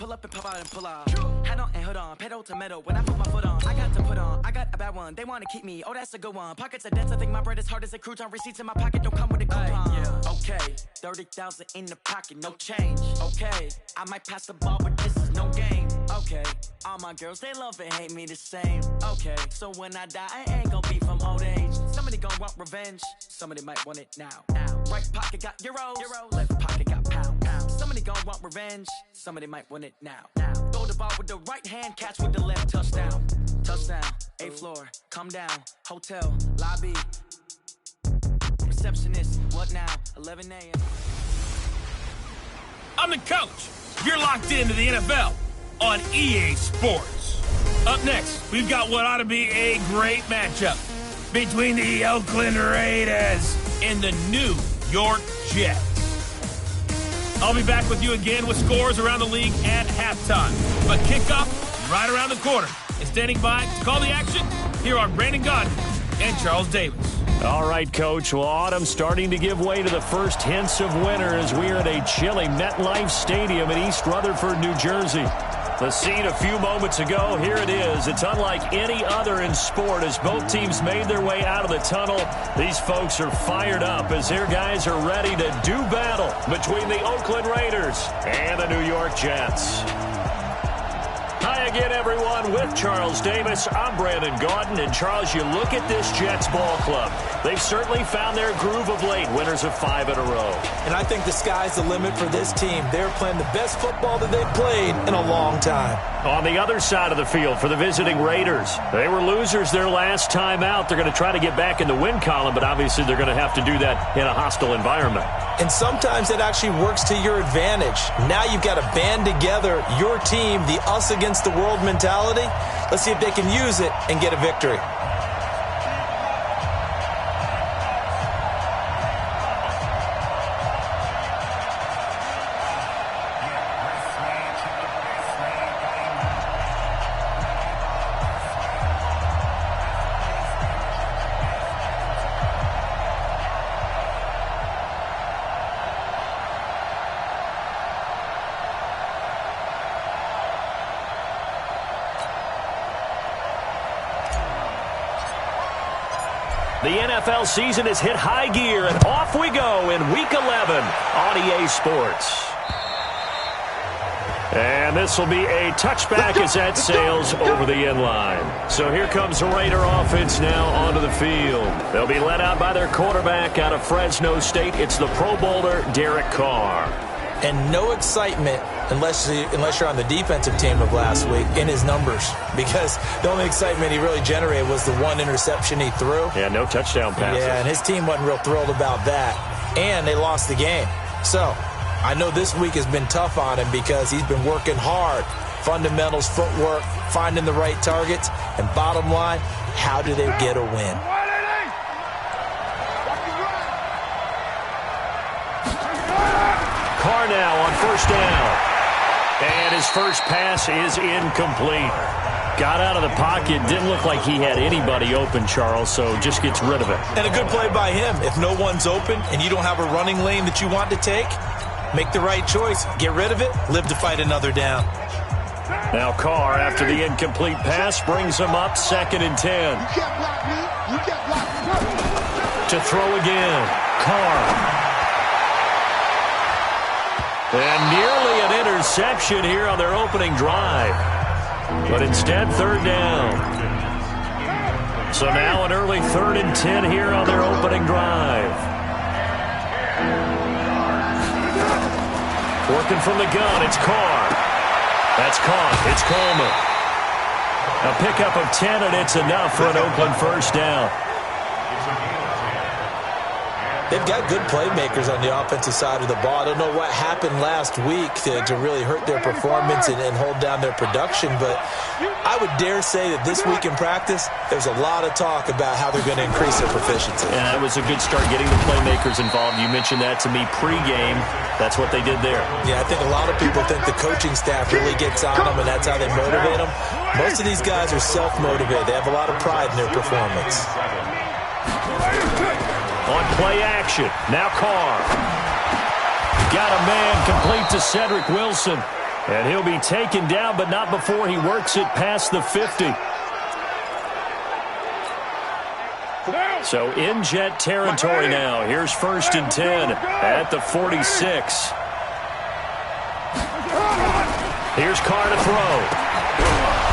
pull up and pop out and pull off. Hat on and hood on, pedal to metal. When I put my foot on, I got to put on. I got a bad one, they want to keep me. Oh, that's a good one. Pockets are dense, I think my bread is hard as a crouton. Receipts in my pocket don't come with a coupon. Yeah. Okay, 30,000 in the pocket, no change. Okay, I might pass the ball, but this is no game. Okay, all my girls, they love and hate me the same. Okay, so when I die, I ain't gonna be from old age. Somebody gon' want revenge, somebody might want it now. Right pocket got euros, left pocket got pound. Somebody gon' want revenge, somebody might want it now. Throw the ball with the right hand, catch with the left, touchdown. Touchdown, 8th floor, come down, hotel, lobby. Receptionist, what now, 11 a.m. I'm the coach. You're locked into the NFL on EA Sports. Up next, we've got what ought to be a great matchup between the Oakland Raiders and the New York Jets. I'll be back with you again with scores around the league at halftime. But kickoff right around the corner. And standing by to call the action, here are Brandon Gaudin and Charles Davis. All right, Coach. Well, autumn starting to give way to the first hints of winter as we are at a chilly MetLife Stadium in East Rutherford, New Jersey. The scene a few moments ago, here it is. It's unlike any other in sport as both teams made their way out of the tunnel. These folks are fired up as their guys are ready to do battle between the Oakland Raiders and the New York Jets. Hi again, everyone. With Charles Davis, I'm Brandon Gaudin. And, Charles, you look at this Jets ball club. They've certainly found their groove of late, winners of 5 in a row. And I think the sky's the limit for this team. They're playing the best football that they've played in a long time. On the other side of the field for the visiting Raiders, they were losers their last time out. They're going to try to get back in the win column, but obviously they're going to have to do that in a hostile environment. And sometimes it actually works to your advantage. Now you've got to band together your team, the us against the world mentality. Let's see if they can use it and get a victory. The NFL season has hit high gear, and off we go in Week 11 on EA Sports. And this will be a touchback as that sails over the end line. So here comes the Raider offense now onto the field. They'll be led out by their quarterback out of Fresno State. It's the Pro Bowler, Derek Carr. And no excitement unless you're on the defensive team of last week in his numbers, because the only excitement he really generated was the one interception he threw. Yeah, no touchdown passes. Yeah, and his team wasn't real thrilled about that, and they lost the game. So I know this week has been tough on him because he's been working hard. Fundamentals, footwork, finding the right targets, and bottom line, how do they get a win? Carr now on first down. And his first pass is incomplete. Got out of the pocket. Didn't look like he had anybody open, Charles, so just gets rid of it. And a good play by him. If no one's open and you don't have a running lane that you want to take, make the right choice. Get rid of it. Live to fight another down. Now Carr, after the incomplete pass, brings him up 2nd and 10. You can't block me. You can't block me. To throw again. Carr. And nearly an interception here on their opening drive. But instead, 3rd down. So now an early 3rd and 10 here on their opening drive. Working from the gun, it's Carr. That's caught. It's Coleman. A pickup of 10, and it's enough for an Oakland first down. They've got good playmakers on the offensive side of the ball. I don't know what happened last week to really hurt their performance and hold down their production, but I would dare say that this week in practice, there's a lot of talk about how they're going to increase their proficiency. And that was a good start, getting the playmakers involved. You mentioned that to me pregame. That's what they did there. Yeah, I think a lot of people think the coaching staff really gets on them, and that's how they motivate them. Most of these guys are self-motivated. They have a lot of pride in their performance. On play action, now Carr. Got a man complete to Cedric Wilson. And he'll be taken down, but not before he works it past the 50. So in Jet territory now. Here's 1st and 10 at the 46. Here's Carr to throw.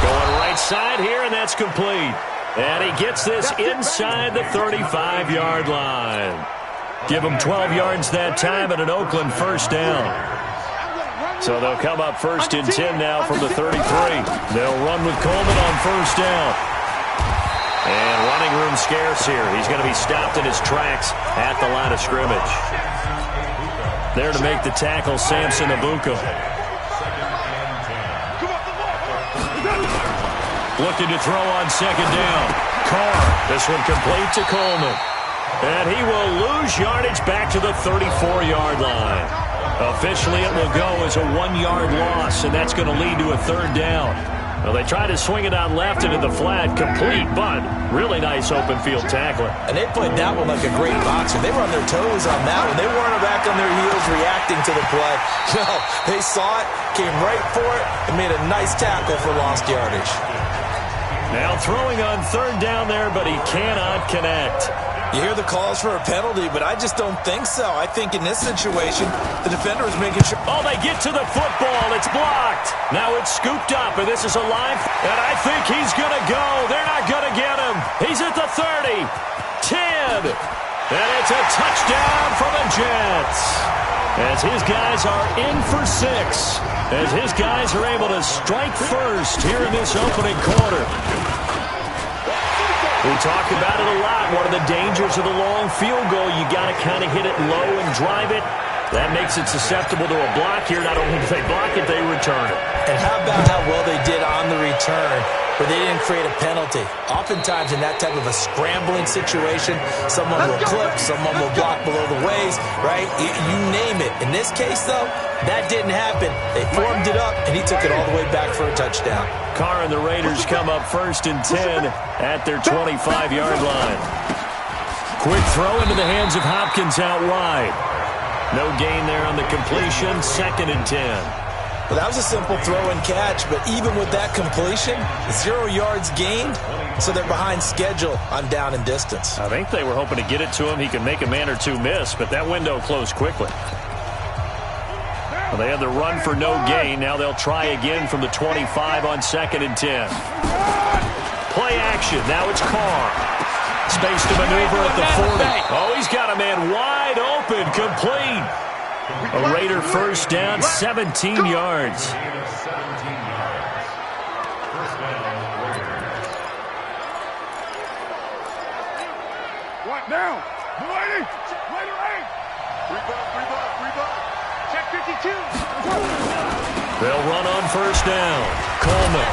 Going right side here, and that's complete. And he gets this inside the 35-yard line. Give him 12 yards that time and an Oakland 1st down. So they'll come up 1st and 10 now from the 33. They'll run with Coleman on 1st down. And running room scarce here. He's going to be stopped in his tracks at the line of scrimmage. There to make the tackle, Samson Abuka. Looking to throw on 2nd down. Carr, this one complete to Coleman. And he will lose yardage back to the 34-yard line. Officially, it will go as a 1-yard loss, and that's going to lead to a 3rd down. Well, they tried to swing it out left into the flat, complete, but really nice open field tackling. And they played that one like a great boxer. They were on their toes on that one. They weren't back on their heels reacting to the play. No, they saw it, came right for it, and made a nice tackle for lost yardage. Now throwing on 3rd down there, but he cannot connect. You hear the calls for a penalty, but I just don't think so. I think in this situation, the defender is making sure. Oh, they get to the football. It's blocked. Now it's scooped up, and this is a live. And I think he's going to go. They're not going to get him. He's at the 30, 10. And it's a touchdown for the Jets. As his guys are in for 6. As his guys are able to strike first here in this opening quarter. We talk about it a lot. One of the dangers of the long field goal, you got to kind of hit it low and drive it. That makes it susceptible to a block here. Not only do they block it, they return it. And how about how well they did on the return, where they didn't create a penalty? Oftentimes in that type of a scrambling situation, someone will clip, someone will block below the waist, right? You name it. In this case, though, that didn't happen. They formed it up, and he took it all the way back for a touchdown. Carr and the Raiders come up 1st and 10 at their 25-yard line. Quick throw into the hands of Hopkins out wide. No gain there on the completion. 2nd and 10. Well, that was a simple throw and catch, but even with that completion, 0 yards gained, so they're behind schedule on down and distance. I think they were hoping to get it to him. He could make a man or two miss, but that window closed quickly. Well, they had the run for no gain. Now they'll try again from the 25 on 2nd and 10. Play action. Now it's Carr. Space to maneuver at the 40. Oh, he's got a man wide open. Complete. A Raider 1st down, 17 yards. What now? Raider 8. Rebuff. Check 52. They'll run on 1st down. Coleman.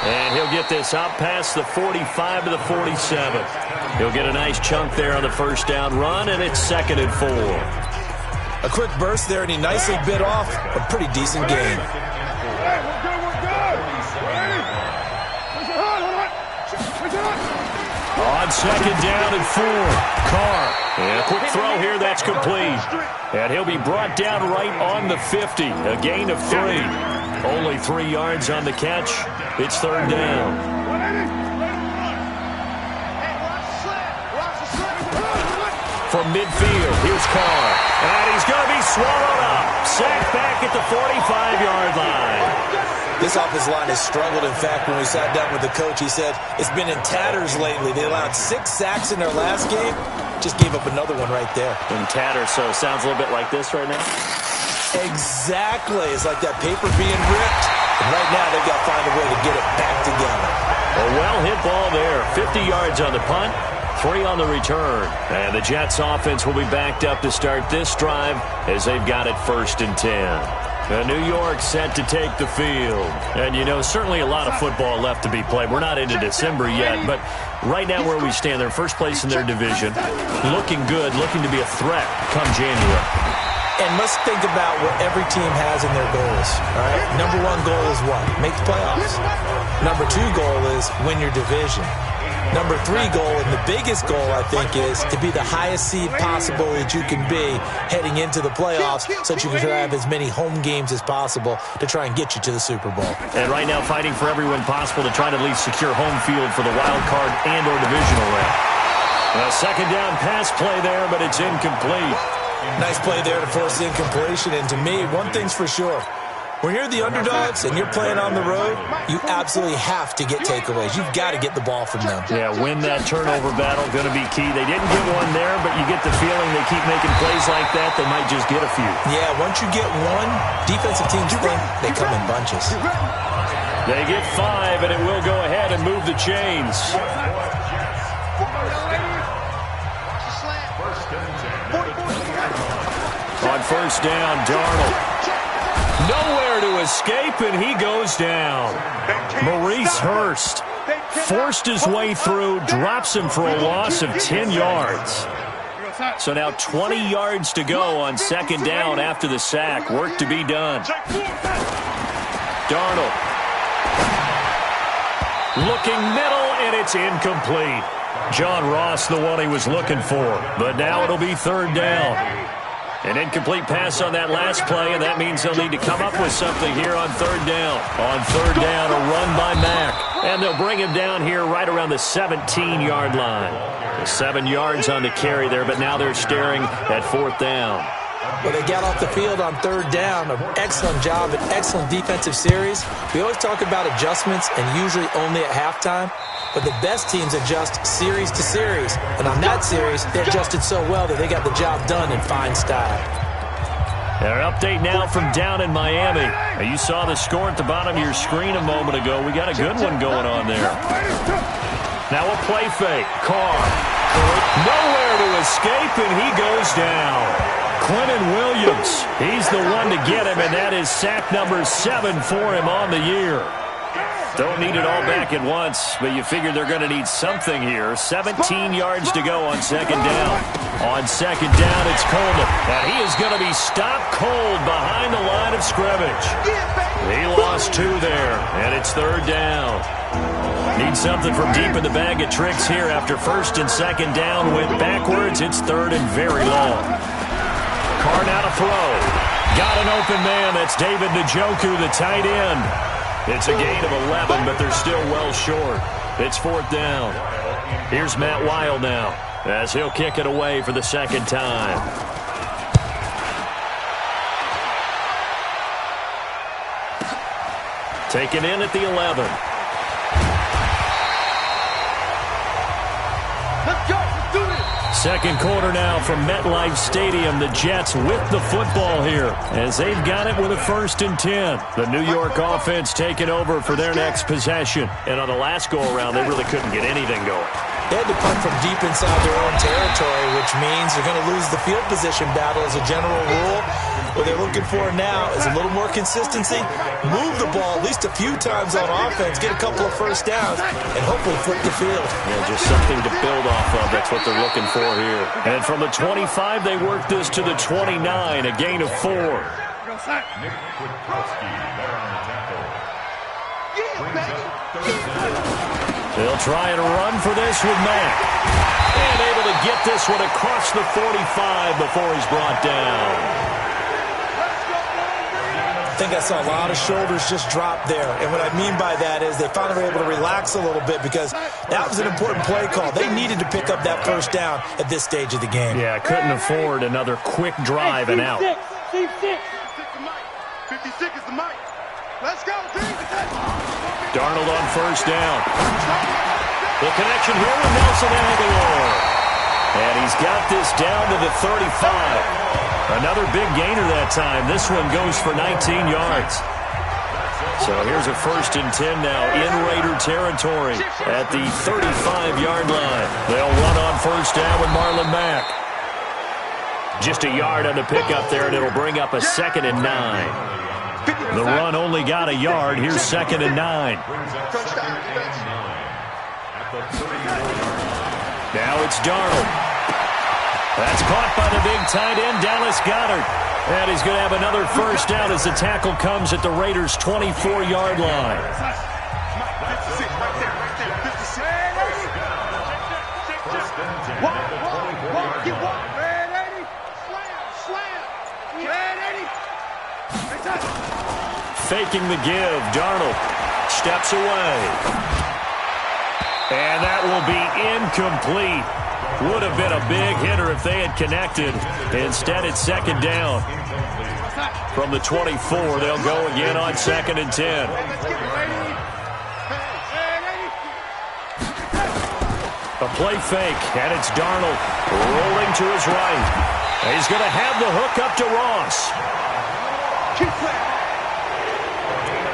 And he'll get this out past the 45 to the 47. He'll get a nice chunk there on the 1st down run, and it's 2nd and 4. A quick burst there, and he nicely bit off a pretty decent gain. Hey, we're good. Ready? On 2nd down and 4. Carr. And a quick throw here, that's complete. And he'll be brought down right on the 50. A gain of 3. Only 3 yards on the catch. It's 3rd down. From midfield, here's Carr. And he's going to be swallowed up. Sacked back at the 45-yard line. This offensive line has struggled. In fact, when we sat down with the coach, he said it's been in tatters lately. They allowed 6 sacks in their last game. Just gave up another one right there. In tatters, so it sounds a little bit like this right now? Exactly. It's like that paper being ripped. And right now, they've got to find a way to get it back together. A well-hit ball there. 50 yards on the punt, 3 on the return. And the Jets offense will be backed up to start this drive as they've got it 1st and 10. New York set to take the field. And, you know, certainly a lot of football left to be played. We're not into December yet, but right now where we stand, they're first place in their division. Looking good, looking to be a threat come January. And let's think about what every team has in their goals. All right? Number one goal is what? Make the playoffs. Number two goal is win your division. Number three goal, and the biggest goal, I think, is to be the highest seed possible that you can be heading into the playoffs so that you can have as many home games as possible to try and get you to the Super Bowl. And right now fighting for everyone possible to try to at least secure home field for the wild card and or divisional round. A second down pass play there, but it's incomplete. Nice play there to force the incompletion. And to me, one thing's for sure. When you're the underdogs and you're playing on the road, you absolutely have to get takeaways. You've got to get the ball from them. Yeah, win that turnover battle, going to be key. They didn't get one there, but you get the feeling they keep making plays like that, they might just get a few. Yeah, once you get one, defensive teams think they come in bunches. They get 5, and it will go ahead and move the chains. On first down, Darnold. Nowhere to escape, and he goes down. Maurice Hurst forced his way through, drops him for a loss of 10 yards. So now 20 yards to go on second down after the sack. Work to be done. Darnold. Looking middle, and it's incomplete. John Ross, the one he was looking for. But now it'll be third down. An incomplete pass on that last play, and that means they'll need to come up with something here on third down. On third down, a run by Mack. And they'll bring him down here right around the 17-yard line. 7 yards on the carry there, but now they're staring at fourth down. Well, they got off the field on third down. An excellent job, an excellent defensive series. We always talk about adjustments, and usually only at halftime. But the best teams adjust series to series. And on that series, they adjusted so well that they got the job done in fine style. Our update now from down in Miami. You saw the score at the bottom of your screen a moment ago. We got a good one going on there. Now a play fake. Carr. Nowhere to escape, and he goes down. Quentin Williams. He's the one to get him, and that is sack number 7 for him on the year. Don't need it all back at once, but you figure they're going to need something here. 17 yards to go on second down. On second down, it's Coleman. And he is going to be stopped cold behind the line of scrimmage. He lost 2 there, and it's third down. Need something from deep in the bag of tricks here after first and second down went backwards. It's third and very long. Carr now to throw. Got an open man. That's David Njoku, the tight end. It's a gain of 11, but they're still well short. It's fourth down. Here's Matt Weil now, as he'll kick it away for the second time. Taken in at the 11. Let's go. Let's do this. Second quarter now from MetLife Stadium. The Jets with the football here as they've got it with a 1st and 10. The New York offense taking over for their next possession. And on the last go-around, they really couldn't get anything going. They had to punt from deep inside their own territory, which means they're going to lose the field position battle as a general rule. What they're looking for now is a little more consistency, move the ball at least a few times on offense, get a couple of first downs, and hopefully flip the field. Yeah, just something to build off of. That's what they're looking for here. And from the 25, they work this to the 29, a gain of 4. They'll try and run for this with Mack. And able to get this one across the 45 before he's brought down. I think I saw a lot of shoulders just drop there. And what I mean by that is they finally were able to relax a little bit because that was an important play call. They needed to pick up that first down at this stage of the game. Yeah, couldn't afford another quick drive and out. 56 is the mic. Let's go, team. Darnold on first down. The connection here with Nelson Aguilar. And he's got this down to the 35. Another big gainer that time. This one goes for 19 yards. So here's a 1st and 10 now in Raider territory at the 35-yard line. They'll run on first down with Marlon Mack. Just a yard on the pickup there, and it'll bring up a 2nd and 9. The run only got a yard. Here's 2nd and 9. Now it's Darnold. That's caught by the big tight end, Dallas Goedert. And he's going to have another first down as the tackle comes at the Raiders' 24-yard line. Faking the give, Darnold steps away. And that will be incomplete. Would have been a big hitter if they had connected. Instead, it's second down. From the 24, they'll go again on 2nd and 10. A play fake, and it's Darnold rolling to his right. He's going to have the hook up to Ross.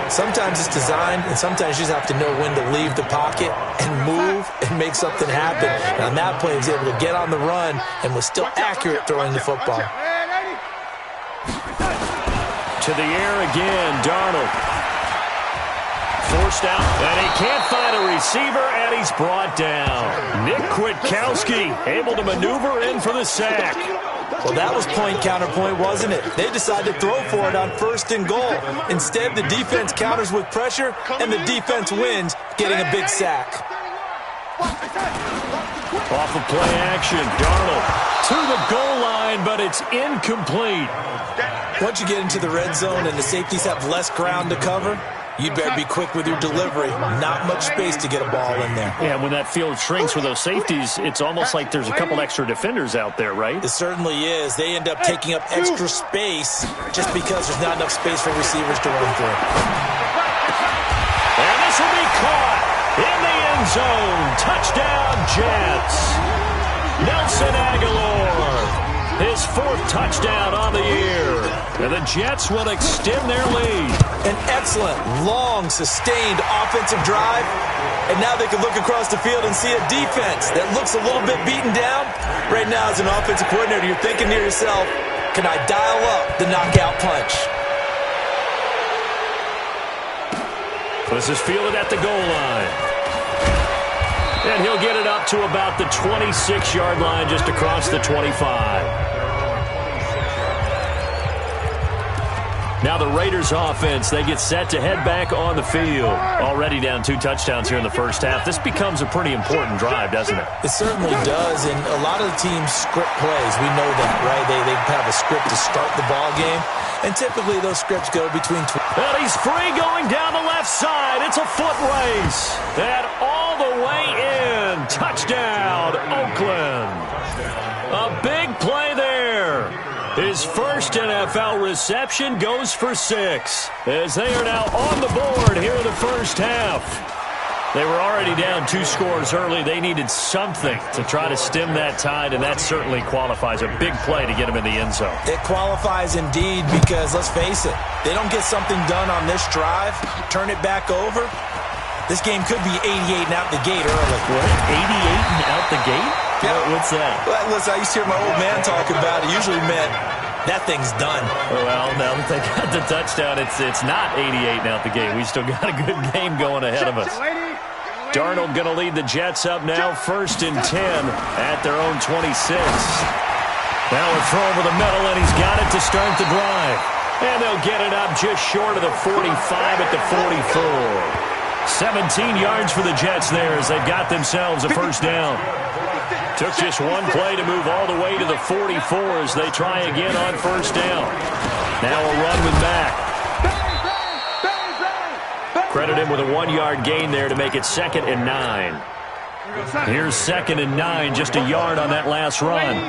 Sometimes it's designed, and sometimes you just have to know when to leave the pocket and move and make something happen. And on that play, he was able to get on the run and was still accurate throwing the football. To the air again, Darnold. Forced out, and he can't find a receiver, and he's brought down. Nick Kwiatkowski able to maneuver in for the sack. Well, that was point counterpoint, wasn't it? They decided to throw for it on 1st and goal. Instead, the defense counters with pressure, and the defense wins, getting a big sack. Off of play action, Darnold to the goal line, but it's incomplete. Once you get into the red zone and the safeties have less ground to cover, you better be quick with your delivery. Not much space to get a ball in there. Yeah, when that field shrinks with those safeties, it's almost like there's a couple extra defenders out there, right? It certainly is. They end up taking up extra space just because there's not enough space for receivers to run through. And this will be caught in the end zone. Touchdown, Jets. Nelson Aguilar. His 4th touchdown on the year. And the Jets will extend their lead. An excellent, long, sustained offensive drive. And now they can look across the field and see a defense that looks a little bit beaten down. Right now, as an offensive coordinator, you're thinking to yourself, can I dial up the knockout punch? This is fielded at the goal line. And he'll get it up to about the 26-yard line, just across the 25. Now the Raiders offense, they get set to head back on the field. Already down 2 touchdowns here in the first half. This becomes a pretty important drive, doesn't it? It certainly does, and a lot of the teams script plays. We know that, right? They have a script to start the ball game, and typically those scripts go between... And he's free going down the left side. It's a foot race. And all the way in. Touchdown, Oakland. A big play there. His first NFL reception goes for 6 as they are now on the board here in the first half. They were already down 2 scores early. They needed something to try to stem that tide, and that certainly qualifies. A big play to get him in the end zone. It qualifies indeed because, let's face it, they don't get something done on this drive, turn it back over. This game could be 88 and out the gate early. What? 88 and out the gate? Yeah. What's that? Well, listen, I used to hear my old man talk about it. Usually meant that thing's done. Well, now that they got the touchdown, it's not 88 and out the gate. We still got a good game going ahead of us. Darnold going to lead the Jets up now, 1st and 10 at their own 26. Now a throw over the middle, and he's got it to start the drive. And they'll get it up just short of the 45 at the 44. 17 yards for the Jets there as they've got themselves a first down. Took just one play to move all the way to the 44 as they try again on first down. Now a run with Mack. Credit him with a 1-yard gain there to make it 2nd and 9. Here's 2nd and 9, just a yard on that last run.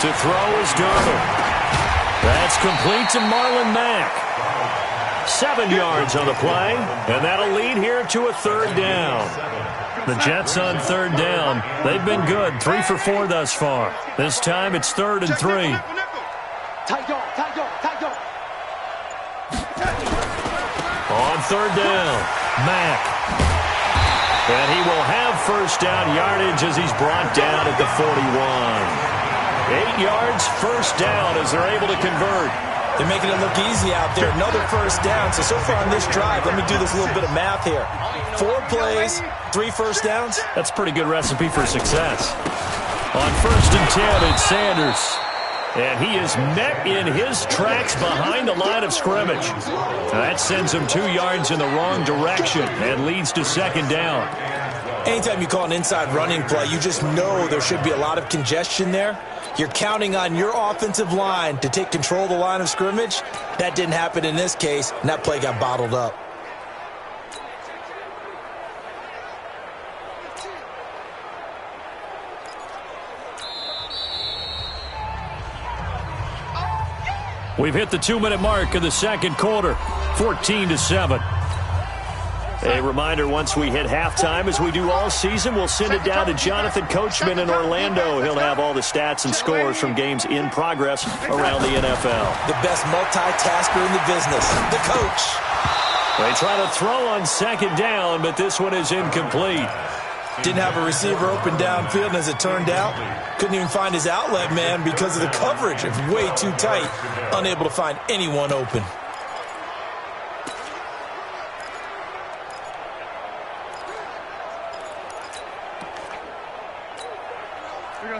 To throw is Darnold. That's complete to Marlon Mack. 7 yards on the play, and that'll lead here to a 3rd down. The Jets on 3rd down. They've been good, 3 for 4 thus far. This time it's 3rd and 3. On 3rd down, Mack. And he will have first down yardage as he's brought down at the 41. 8 yards, first down as they're able to convert. They're making it look easy out there. Another first down. So far on this drive, let me do this little bit of math here. 4 plays, 3 first downs. That's a pretty good recipe for success. On 1st and 10, it's Sanders. And he is met in his tracks behind the line of scrimmage. That sends him 2 yards in the wrong direction and leads to 2nd down. Anytime you call an inside running play, you just know there should be a lot of congestion there. You're counting on your offensive line to take control of the line of scrimmage. That didn't happen in this case, and that play got bottled up. We've hit the 2-minute mark of the 2nd quarter, 14-7. A reminder, once we hit halftime, as we do all season, we'll send it down to Jonathan Coachman in Orlando. He'll have all the stats and scores from games in progress around the NFL. The best multitasker in the business, the coach. They try to throw on 2nd down, but this one is incomplete. Didn't have a receiver open downfield, and as it turned out, couldn't even find his outlet man because of the coverage. It's way too tight, unable to find anyone open.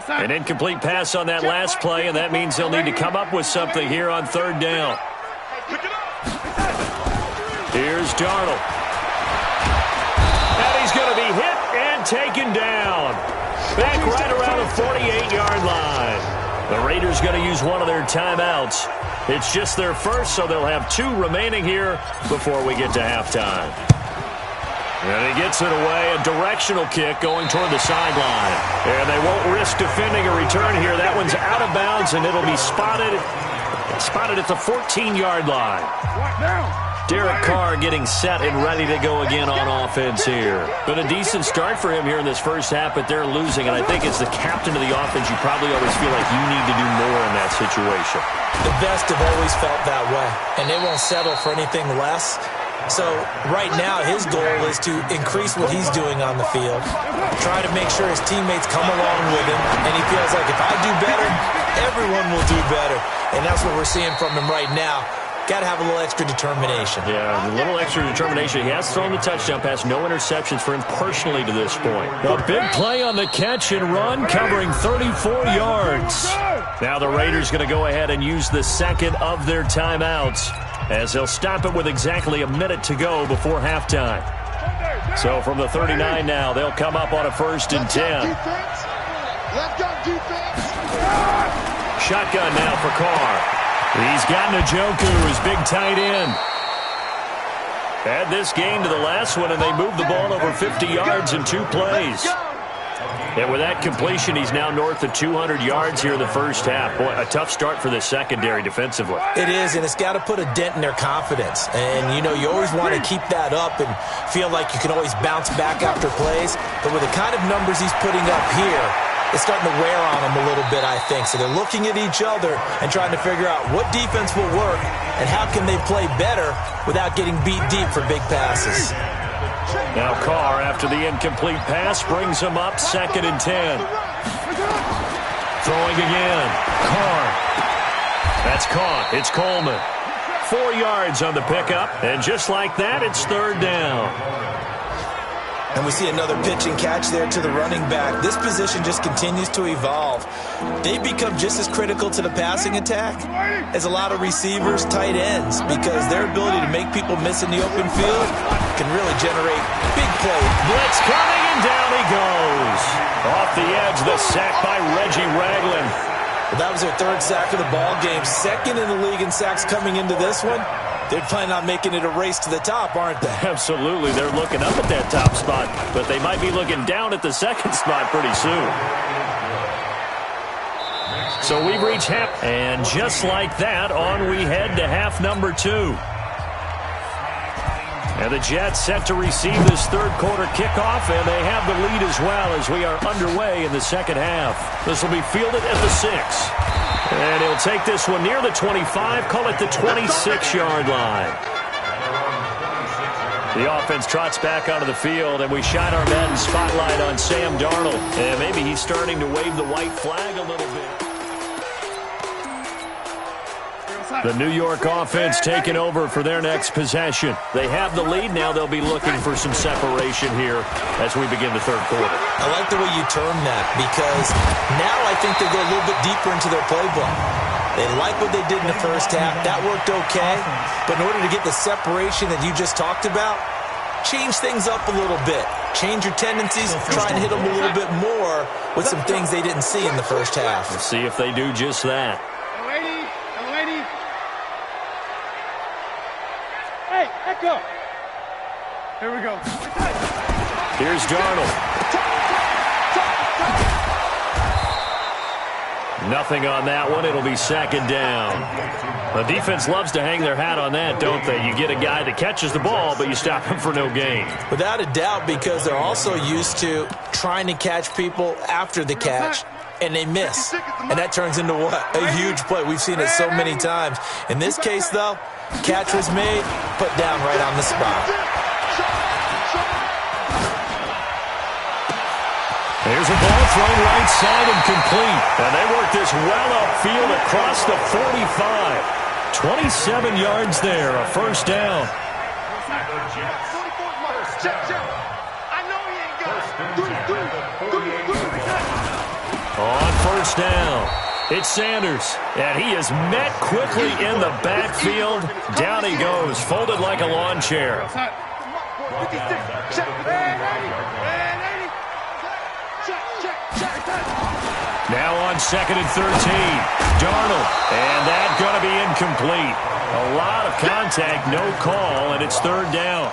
An incomplete pass on that last play, and that means they'll need to come up with something here on 3rd down. Here's Darnold. And he's going to be hit and taken down. Back right around the 48-yard line. The Raiders going to use one of their timeouts. It's just their first, so they'll have 2 remaining here before we get to halftime. And he gets it away, a directional kick going toward the sideline. And they won't risk defending a return here. That one's out of bounds, and it'll be spotted at the 14-yard line. Derek Carr getting set and ready to go again on offense here. Been a decent start for him here in this first half, but they're losing. And I think as the captain of the offense, you probably always feel like you need to do more in that situation. The best have always felt that way, and they won't settle for anything less. So right now his goal is to increase what he's doing on the field, try to make sure his teammates come along with him, and he feels like if I do better, everyone will do better. And that's what we're seeing from him right now. Got to have a little extra determination. Yeah, a little extra determination. He has thrown the touchdown pass. No interceptions for him personally to this point. A big play on the catch and run, covering 34 yards. Now the Raiders going to go ahead and use the 2nd of their timeouts, as they'll stop it with exactly a minute to go before halftime. So from the 39 now, they'll come up on a 1st and 10. Shotgun now for Carr. He's got Njoku, his big tight end. Add this game to the last one, and they moved the ball over 50 yards in 2 plays. And with that completion, he's now north of 200 yards here in the first half. Boy, a tough start for the secondary defensively. It is, and it's got to put a dent in their confidence. And, you know, you always want to keep that up and feel like you can always bounce back after plays. But with the kind of numbers he's putting up here, it's starting to wear on them a little bit, I think. So they're looking at each other and trying to figure out what defense will work and how can they play better without getting beat deep for big passes. Now Carr, after the incomplete pass, brings him up 2nd and 10. Throwing again. Carr. That's caught. It's Coleman. 4 yards on the pickup, and just like that, it's 3rd down. And we see another pitch and catch there to the running back. This position just continues to evolve. They become just as critical to the passing attack as a lot of receivers, tight ends, because their ability to make people miss in the open field can really generate big plays. Blitz coming, and down he goes. Off the edge, the sack by Reggie Ragland. Well, that was their 3rd sack of the ball game. 2nd in the league in sacks coming into this one. They're planning on making it a race to the top, aren't they? Absolutely. They're looking up at that top spot, but they might be looking down at the 2nd spot pretty soon. So we've reached half, and just like that, on we head to half number 2. And the Jets set to receive this 3rd quarter kickoff, and they have the lead as well as we are underway in the 2nd half. This will be fielded at the 6. And he'll take this one near the 25, call it the 26-yard line. The offense trots back onto the field, and we shine our Madden spotlight on Sam Darnold. And maybe he's starting to wave the white flag a little bit. The New York offense taking over for their next possession. They have the lead. Now they'll be looking for some separation here as we begin the third quarter. I like the way you term that, because now I think they go a little bit deeper into their playbook. They like what they did in the first half. That worked okay. But in order to get the separation that you just talked about, change things up a little bit. Change your tendencies, try and hit them a little bit more with some things they didn't see in the first half. Let's see if they do just that. Lady. Hey, let go. Here we go. Here's Darnold. Nothing on that one. It'll be second down. The defense loves to hang their hat on that, don't they? You get a guy that catches the ball, but you stop him for no gain. Without a doubt, because they're also used to trying to catch people after the catch, and they miss. And that turns into what? A huge play. We've seen it so many times. In this case, though, catch was made, put down right on the spot. There's a ball thrown right side and complete. And they work this well upfield across the 45. 27 yards there, a first down. On first down, it's Sanders. And he is met quickly in the backfield. Down he goes, folded like a lawn chair. Now on second and 13, Darnold, and that's going to be incomplete. A lot of contact, no call, and it's third down.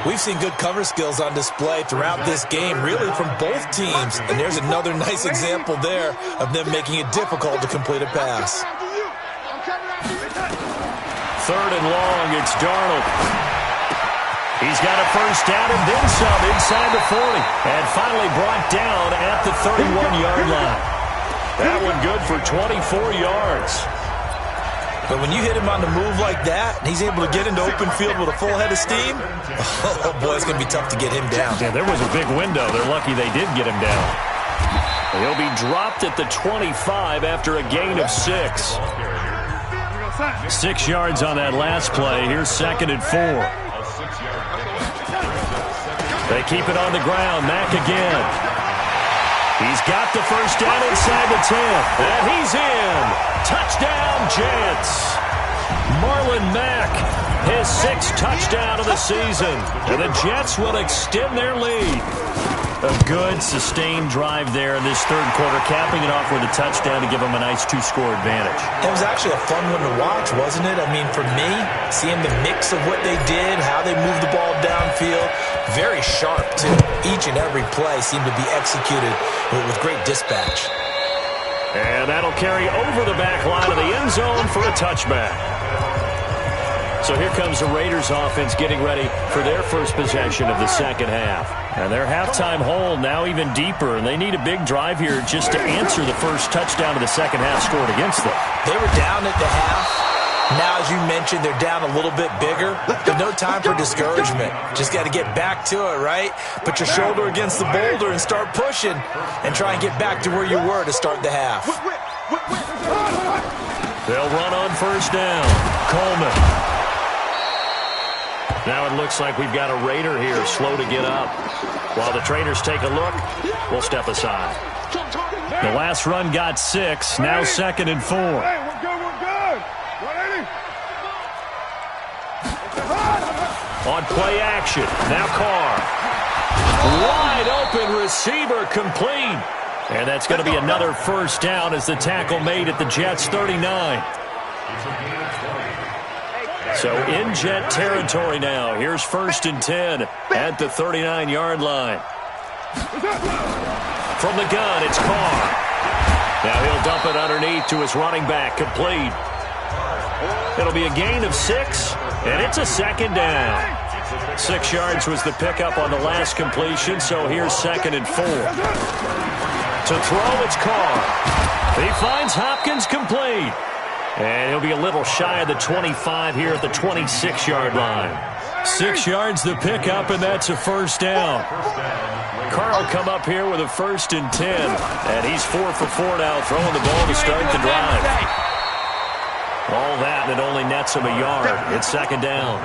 We've seen good cover skills on display throughout this game, really from both teams. And there's another nice example there of them making it difficult to complete a pass. Third and long, it's Darnold. He's got a first down and then some inside the 40. And finally brought down at the 31-yard line. That one good for 24 yards. But when you hit him on the move like that, and he's able to get into open field with a full head of steam, oh boy, it's going to be tough to get him down. Yeah, there was a big window. They're lucky they did get him down. He'll be dropped at the 25 after a gain of 6. 6 yards on that last play. Here's second and 4. They keep it on the ground. Mack again. He's got the first down inside the 10. And he's in. Touchdown, Jets. Marlon Mack, his 6th touchdown of the season. And the Jets will extend their lead. A good, sustained drive there in this third quarter, capping it off with a touchdown to give them a nice 2-score advantage. It was actually a fun one to watch, wasn't it? I mean, for me, seeing the mix of what they did, how they moved the ball downfield, very sharp, too. Each and every play seemed to be executed with great dispatch. And that'll carry over the back line of the end zone for a touchback. So here comes the Raiders offense getting ready for their first possession of the second half. And their halftime hole now even deeper, and they need a big drive here just to answer the first touchdown of the second half scored against them. They were down at the half. Now, as you mentioned, they're down a little bit bigger, but no time for discouragement. Just got to get back to it, right? Put your shoulder against the boulder and start pushing and try and get back to where you were to start the half. They'll run on first down. Coleman. Now it looks like we've got a Raider here, slow to get up. While the trainers take a look, we'll step aside. The last run got 6, now second and 4. Hey, we're good. 180. On play action, now Carr. Wide open receiver complete. And that's going to be another first down as the tackle made at the Jets' 39. So in Jet territory now. Here's first and 10 at the 39-yard line. From the gun, it's Carr. Now he'll dump it underneath to his running back, complete. It'll be a gain of 6, and it's a second down. 6 yards was the pickup on the last completion, so here's second and 4. To throw, it's Carr. He finds Hopkins complete. And he'll be a little shy of the 25 here at the 26-yard line. 6 yards the pickup, and that's a first down. Carr will come up here with a first and 10. And he's 4 for 4 now, throwing the ball to start the drive. All that, and it only nets him a yard. It's second down.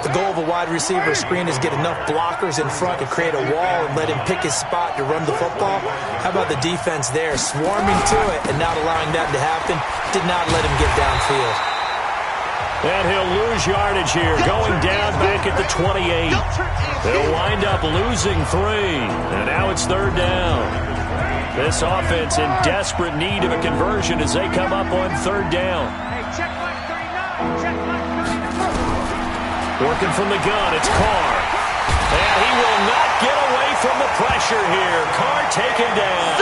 The goal of a wide receiver screen is get enough blockers in front to create a wall and let him pick his spot to run the football. How about the defense there, swarming to it and not allowing that to happen? Did not let him get downfield. And he'll lose yardage here, going down back at the 28. They'll wind up losing 3, and now it's third down. This offense in desperate need of a conversion as they come up on third down. Working from the gun, it's Carr. And he will not get away from the pressure here. Carr taken down.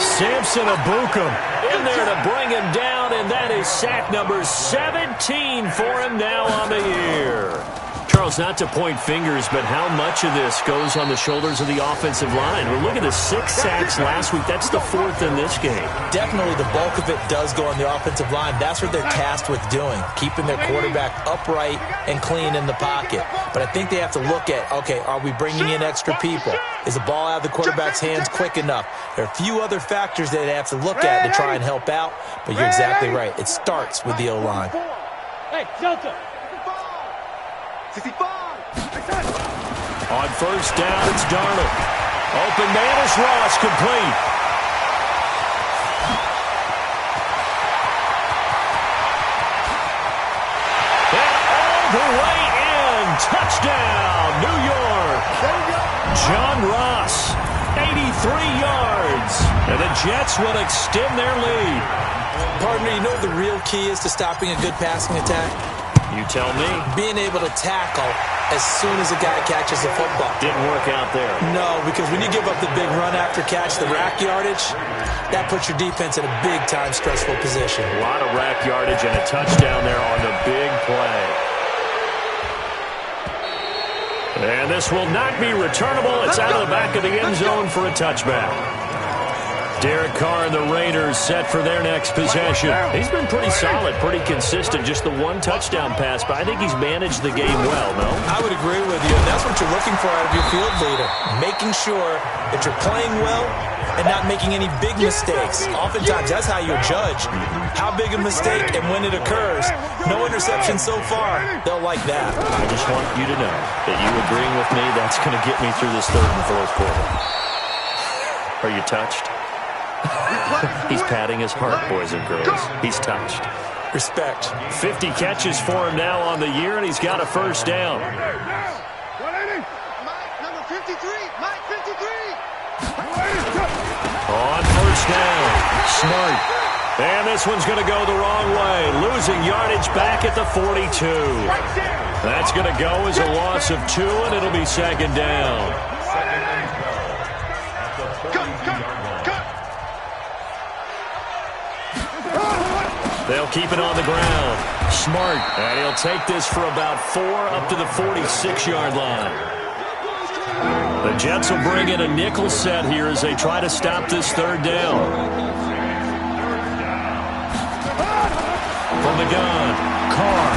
Samson Abukum in there to bring him down, and that is sack number 17 for him now on the year. Charles, not to point fingers, but how much of this goes on the shoulders of the offensive line? Well, look at the 6 sacks last week. That's the 4th in this game. Definitely the bulk of it does go on the offensive line. That's what they're tasked with doing, keeping their quarterback upright and clean in the pocket. But I think they have to look at, okay, are we bringing in extra people? Is the ball out of the quarterback's hands quick enough? There are a few other factors that they have to look at to try and help out, but you're exactly right. It starts with the O-line. Hey, Delta. 65. On first down, it's Darnold. Open man is Ross, complete. And all the way in. Touchdown, New York. John Ross, 83 yards. And the Jets will extend their lead. Partner, you know what the real key is to stopping a good passing attack? You tell me. Being able to tackle as soon as a guy catches the football. Didn't work out there. No, because when you give up the big run after catch, the rack yardage, that puts your defense in a big-time stressful position. A lot of rack yardage and a touchdown there on the big play. And this will not be returnable. It's out of the back of the end zone for a touchback. Derek Carr and the Raiders set for their next possession. He's been pretty solid, pretty consistent. Just the 1 touchdown pass, but I think he's managed the game well, no? I would agree with you, and that's what you're looking for out of your field leader. Making sure that you're playing well and not making any big mistakes. Oftentimes, that's how you judge how big a mistake and when it occurs. No interception so far. They'll like that. I just want you to know that you agreeing with me, that's going to get me through this third and fourth quarter. Are you touched? He's patting his heart, boys and girls. He's touched. Respect. 50 catches for him now on the year, and he's got a first down. Mike, number 53. Mike, 53. On first down, Smart. And this one's going to go the wrong way. Losing yardage back at the 42. That's going to go as a loss of 2, and it'll be second down. They'll keep it on the ground. Smart. And he'll take this for about 4 up to the 46-yard line. The Jets will bring in a nickel set here as they try to stop this third down. From the gun, Carr.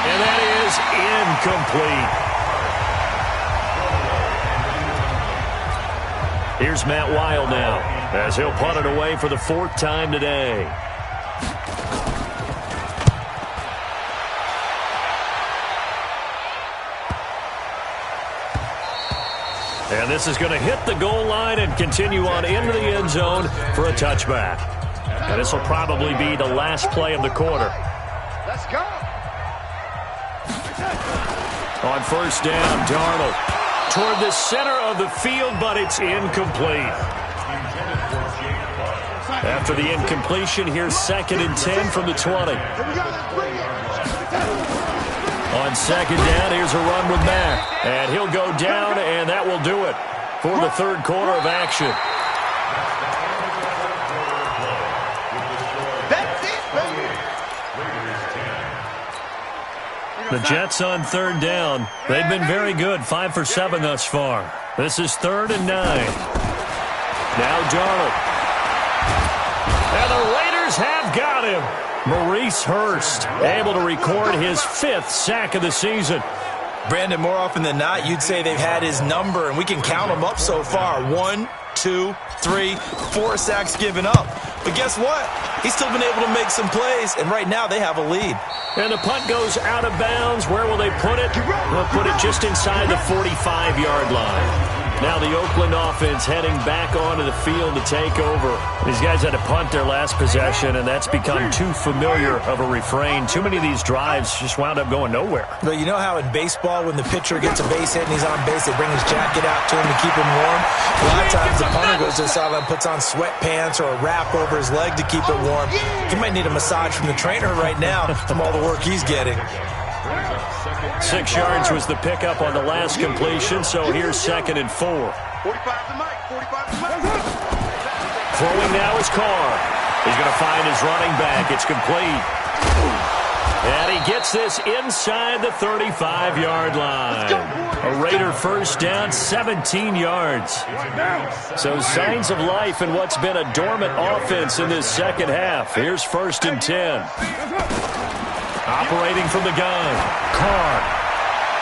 And that is incomplete. Here's Matt Wild now as he'll punt it away for the 4th time today. And this is going to hit the goal line and continue on into the end zone for a touchback. And this will probably be the last play of the quarter. Let's go. On first down, Darnold toward the center of the field, but it's incomplete. After the incompletion, here's 2nd and 10 from the 20. On second down, here's a run with Mack. And he'll go down, and that will do it for the third quarter of action. The Jets on third down. They've been very good, 5 for 7 thus far. This is 3rd and 9. Now Darnold. And the Raiders have got him. Maurice Hurst able to record his 5th sack of the season. Brandon, more often than not, you'd say they've had his number, and we can count them up so far. 1, 2, 3, 4 sacks given up. But guess what? He's still been able to make some plays, and right now they have a lead. And the punt goes out of bounds. Where will they put it? They'll put it just inside the 45-yard line. Now the Oakland offense heading back onto the field to take over. These guys had to punt their last possession, and that's become too familiar of a refrain. Too many of these drives just wound up going nowhere. But you know how in baseball, when the pitcher gets a base hit and he's on base, they bring his jacket out to him to keep him warm? A lot of times the punter goes to the sideline, puts on sweatpants or a wrap over his leg to keep it warm. He might need a massage from the trainer right now from all the work he's getting. 6 yards was the pickup on the last completion, so here's 2nd and 4. 45 to Mike. 45 to Mike. Throwing now is Carr. He's going to find his running back. It's complete. And he gets this inside the 35-yard line. A Raider first down, 17 yards. So signs of life in what's been a dormant offense in this second half. Here's 1st and 10. Operating from the gun, Carr.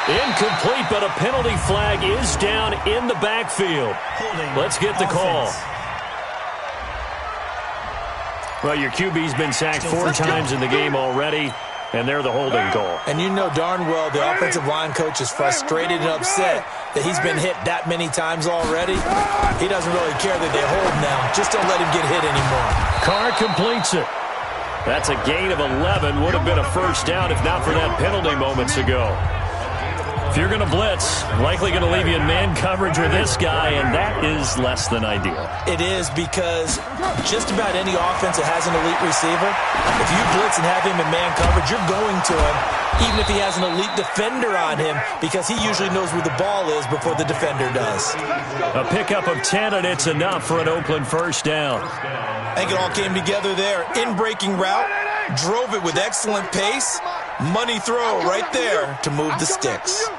Incomplete, but a penalty flag is down in the backfield. Let's get the call. Well, your QB's been sacked 4 times in the game already, and they're the holding call. And you know darn well the offensive line coach is frustrated and upset that he's been hit that many times already. He doesn't really care that they hold now. Just don't let him get hit anymore. Carr completes it. That's a gain of 11. Would have been a first down if not for that penalty moments ago. If you're going to blitz, likely going to leave you in man coverage with this guy, and that is less than ideal. It is, because just about any offense that has an elite receiver, if you blitz and have him in man coverage, you're going to him, even if he has an elite defender on him, because he usually knows where the ball is before the defender does. A pickup of 10, and it's enough for an Oakland first down. I think it all came together there. In-breaking route, drove it with excellent pace. Money throw right there to move the sticks.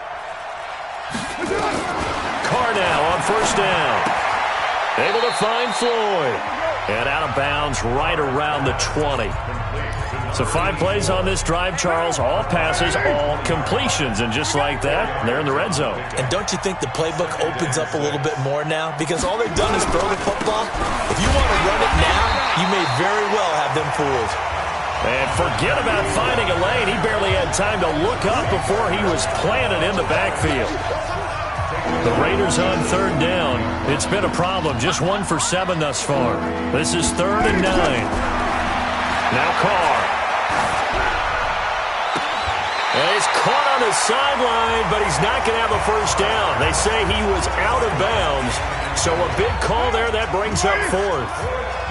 Carr now on first down. Able to find Floyd. And out of bounds right around the 20. So 5 plays on this drive, Charles. All passes, all completions. And just like that, they're in the red zone. And don't you think the playbook opens up a little bit more now? Because all they've done is throw the football. If you want to run it now, you may very well have them fooled. And forget about finding a lane. He barely had time to look up before he was planted in the backfield. The Raiders on 3rd down. It's been a problem. Just 1 for 7 thus far. This is 3rd and 9. Now Carr. And he's caught on the sideline, but he's not going to have a first down. They say he was out of bounds. So a big call there. That brings up 4th.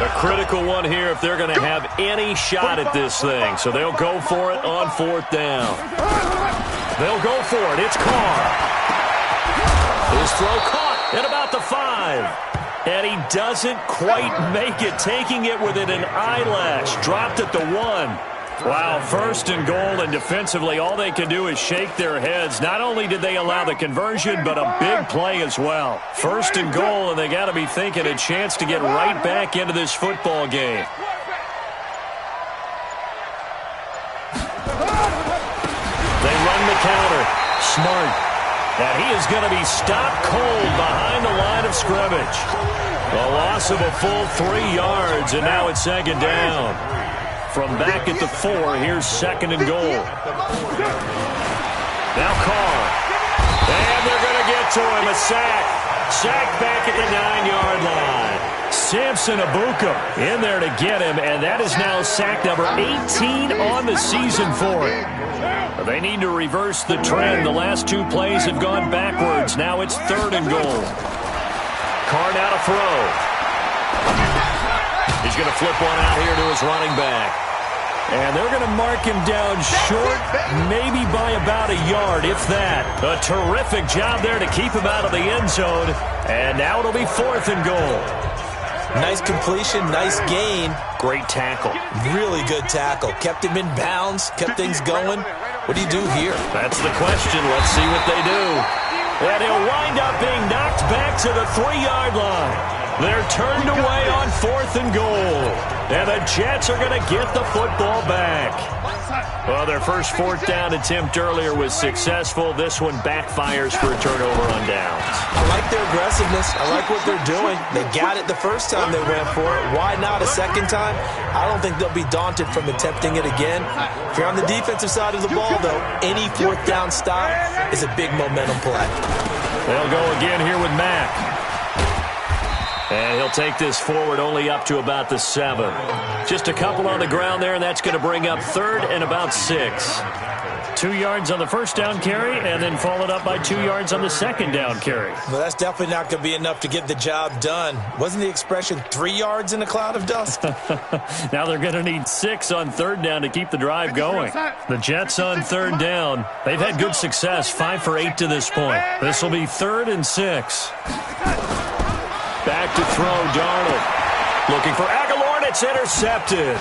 A critical one here if they're going to have any shot at this thing. So they'll go for it on 4th down. They'll go for it. It's Carr. His throw caught at about the 5. And he doesn't quite make it, taking it within an eyelash. Dropped at the 1. Wow, 1st and goal, and defensively all they can do is shake their heads. Not only did they allow the conversion, but a big play as well. 1st and goal, and they got to be thinking a chance to get right back into this football game. They run the counter. Smart. And he is going to be stopped cold behind the line of scrimmage. A loss of a full 3 yards, and now it's 2nd down. From back at the 4, here's 2nd and goal. Now Carr. And they're going to get to him. A sack. Sack back at the 9-yard line. Samson Abuka in there to get him, and that is now sack number 18 on the season for him. They need to reverse the trend. The last 2 plays have gone backwards. Now it's 3rd and goal. Carr now to throw. He's going to flip one out here to his running back. And they're going to mark him down short, maybe by about a yard, if that. A terrific job there to keep him out of the end zone. And now it'll be 4th and goal. Nice completion, nice gain. Great tackle. Really good tackle. Kept him in bounds, kept things going. What do you do here? That's the question. Let's see what they do. And he'll wind up being knocked back to the 3-yard line. They're turned away on 4th and goal. And the Jets are going to get the football back. Well, their first 4th down attempt earlier was successful. This one backfires for a turnover on downs. I like their aggressiveness. I like what they're doing. They got it the first time they went for it. Why not a second time? I don't think they'll be daunted from attempting it again. If you're on the defensive side of the ball, though, any 4th down stop is a big momentum play. They'll go again here with Mack. And he'll take this forward only up to about the 7. Just a couple on the ground there, and that's going to bring up 3rd and about 6. 2 yards on the first down carry, and then followed up by 2 yards on the second down carry. Well, that's definitely not going to be enough to get the job done. Wasn't the expression 3 yards in a cloud of dust? Now they're going to need 6 on 3rd down to keep the drive going. The Jets on 3rd down. They've had good success, 5 for 8 to this point. This will be 3rd and 6. Back to throw, Darnold. Looking for Aguilar, and it's intercepted.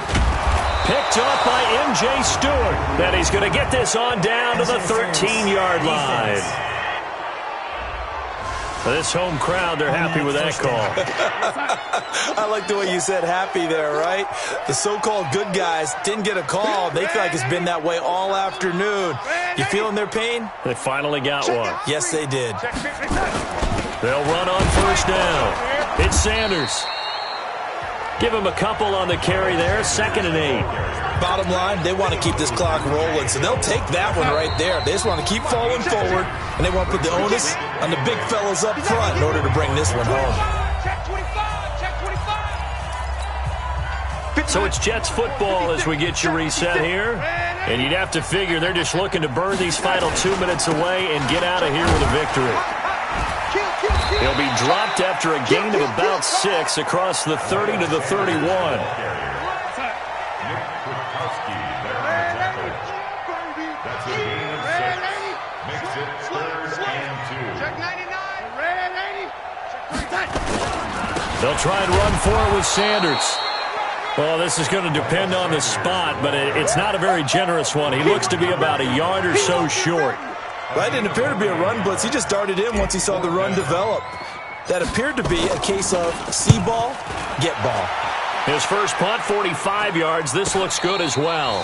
Picked up by M.J. Stewart. Then he's going to get this on down to the 13-yard line. This home crowd, they're happy with that call. I like the way you said happy there, right? The so-called good guys didn't get a call. They feel like it's been that way all afternoon. You feeling their pain? They finally got one. Yes, they did. They'll run on first down. It's Sanders. Give him a couple on the carry there. 2nd and 8. Bottom line, they want to keep this clock rolling, so they'll take that one right there. They just want to keep falling forward, and they want to put the onus on the big fellas up front in order to bring this one home. So it's Jets football as we get you reset here. And you'd have to figure they're just looking to burn these final 2 minutes away and get out of here with a victory. He'll be dropped after a gain of about 6 across the 30 to the 31. They'll try and run for it with Sanders. Well, this is going to depend on the spot, but it's not a very generous one. He looks to be about a yard or so short. That didn't appear to be a run blitz. He just darted in once he saw the run develop. That appeared to be a case of see ball, get ball. His first punt, 45 yards. This looks good as well.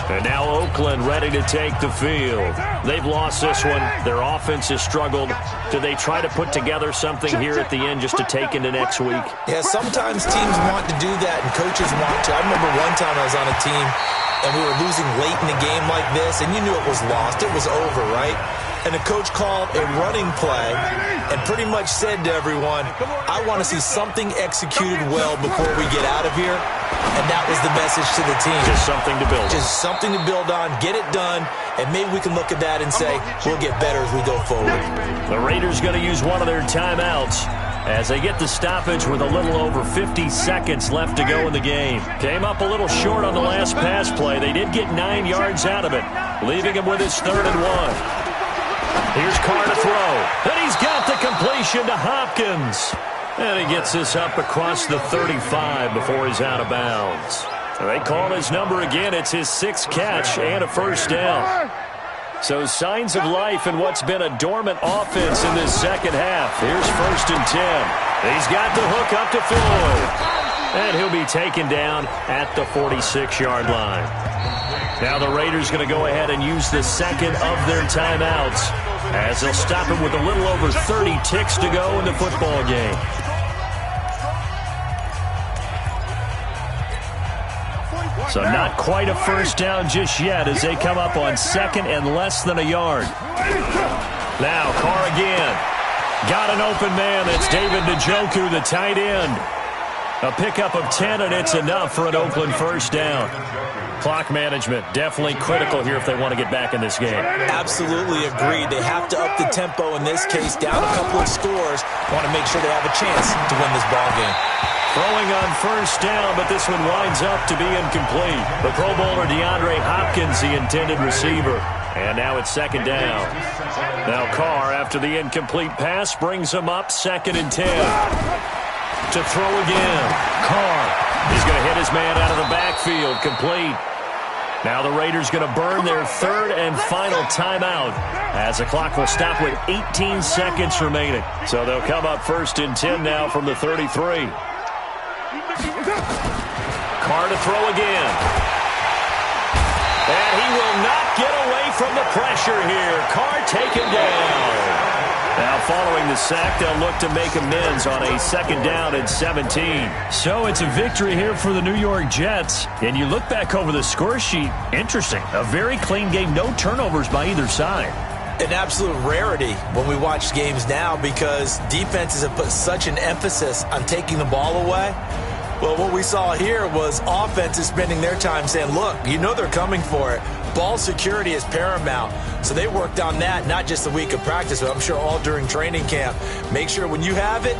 And now Oakland ready to take the field. They've lost this one. Their offense has struggled. Do they try to put together something here at the end just to take into next week? Yeah, sometimes teams want to do that and coaches want to. I remember one time I was on a team and we were losing late in the game like this, and you knew it was lost. It was over, right? And the coach called a running play and pretty much said to everyone, I want to see something executed well before we get out of here. And that was the message to the team. Just something to build on. Just something to build on, get it done, and maybe we can look at that and say, we'll get better as we go forward. The Raiders going to use one of their timeouts as they get the stoppage with a little over 50 seconds left to go in the game. Came up a little short on the last pass play. They did get 9 yards out of it, leaving him with his 3rd and 1. Here's Carr to throw. And he's got the completion to Hopkins. And he gets this up across the 35 before he's out of bounds. They call his number again. It's his 6th catch and a first down. So signs of life in what's been a dormant offense in this second half. Here's 1st and 10. He's got the hook up to Floyd. And he'll be taken down at the 46-yard line. Now the Raiders going to go ahead and use the second of their timeouts as they'll stop him with a little over 30 ticks to go in the football game. So not quite a first down just yet as they come up on 2nd and less than a yard. Now Carr again. Got an open man. That's David Njoku, the tight end. A pickup of 10, and it's enough for an Oakland first down. Clock management definitely critical here if they want to get back in this game. Absolutely agreed. They have to up the tempo in this case, down a couple of scores. Want to make sure they have a chance to win this ball game. Throwing on first down, but this one winds up to be incomplete. The Pro Bowler DeAndre Hopkins, the intended receiver. And now it's 2nd down. Now Carr, after the incomplete pass, brings him up 2nd and 10. To throw again. Carr. He's going to hit his man out of the backfield. Complete. Now the Raiders going to burn their third and final timeout as the clock will stop with 18 seconds remaining. So they'll come up 1st and 10 now from the 33. Carr to throw again. And he will not get away from the pressure here. Carr taken down. Now following the sack, they'll look to make amends on a 2nd down and 17. So it's a victory here for the New York Jets. And you look back over the score sheet, interesting. A very clean game, no turnovers by either side. An absolute rarity when we watch games now because defenses have put such an emphasis on taking the ball away. Well, what we saw here was offenses spending their time saying, look, you know they're coming for it. Ball security is paramount. So they worked on that, not just the week of practice, but I'm sure all during training camp. Make sure when you have it,